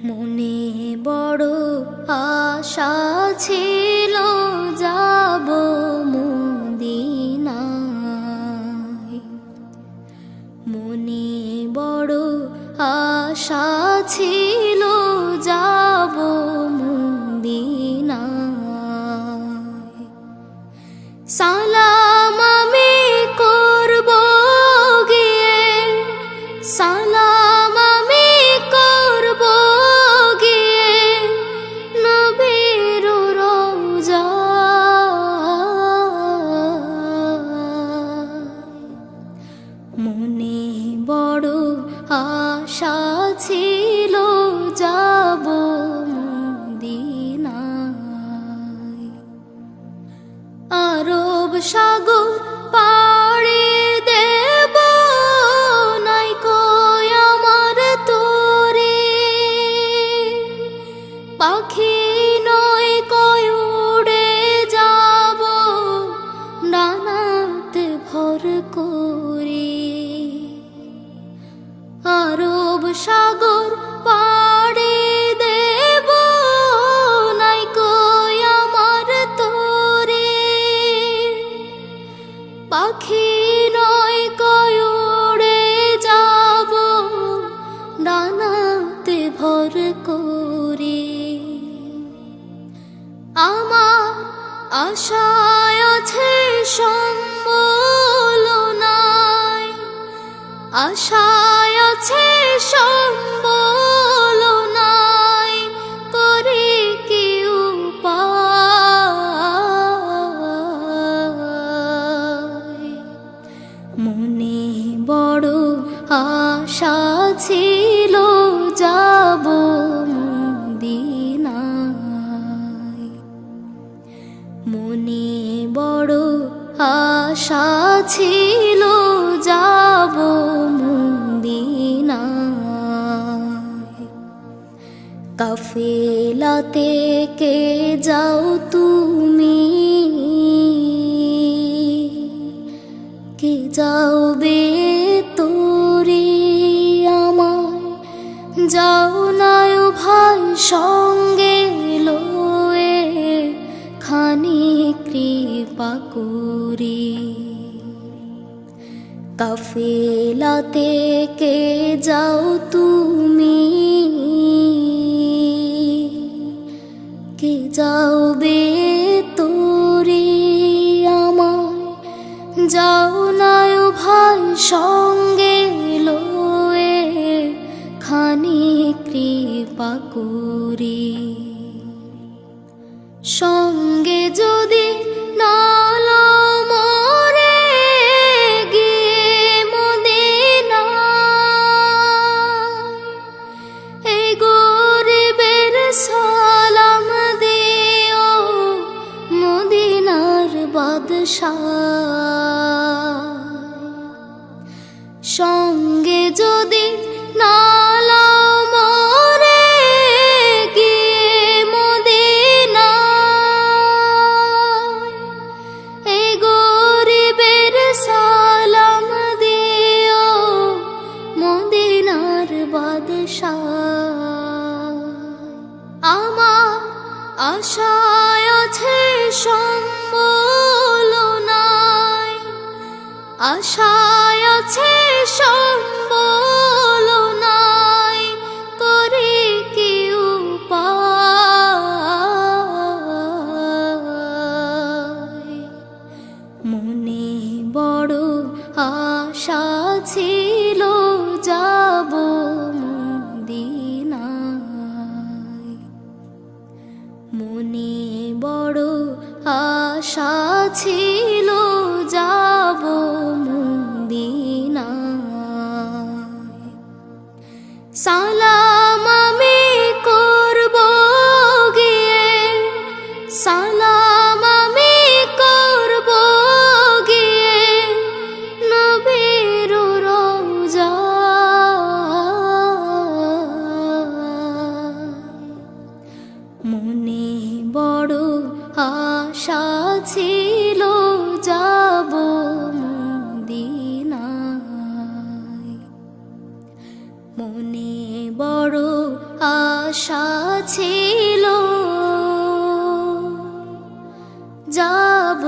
মনে বড় আশা ছিল যাব মদিনায়। মনে বড় আশা ছিল যাব মদিনায়। সালাম আমি করব গিয়ে, সালাম আমি করব গিয়ে নবীর রওজায়। মনে বড় আশা ছিল যাব মদিনায়। আরব সাগর পাড়ি দেব নাই কই আমার তোরে, পাখি নয় কই উড়ে যাব ডানাতে ভর করে। আরব সাগর পাড়ি দেব নাই কই আমার তোরে, পাখি নয় কই উড়ে যাব ডানাতে ভর করে। আমার আশায় আছে সম্বল নাই, আশায় আছে সম্বল নাই, করে কি উপায়। মনে বড় আশা ছিল যাব মদিনায়। মনে বড় আশা ছিল যাব মদিনায়। কাফেলাতে কে যাও তুমি, কে যাওবে তোরে আমায়, যাও নাই ভাই সঙ্গে লয়ে খানি কৃপা করে। কাফেলাতে কে যাও তুমি, কে যাওবে তোরে আমায়, যাও নাই ভাই সঙ্গে লয়ে খানি কৃপা করে। সঙ্গে যদি না লও মোরে গিয়ে মদিনায়, এই গরিবের সালাম দিও মদিনার বাদশাহ। সঙ্গে যদি না লও মোরে গিয়ে মদিনায়, এই গরিবের সালাম দিও মদিনার বাদশাহ। আমার আশায় আছে সম্বল নাই, আশায় আছে সম্বল নাই, করে কি উপায়। মনে বড় আশা ছিল যাব মদিনায়। মনে বড় আশা ছিল যাব মদিনায়। সালাম আমি করব গিয়ে, সালাম আমি করব গিয়ে নবীর রওজায়। মনে বড় আশা ছিল যাব মদিনায়। মনে বড় আশা ছিল যাব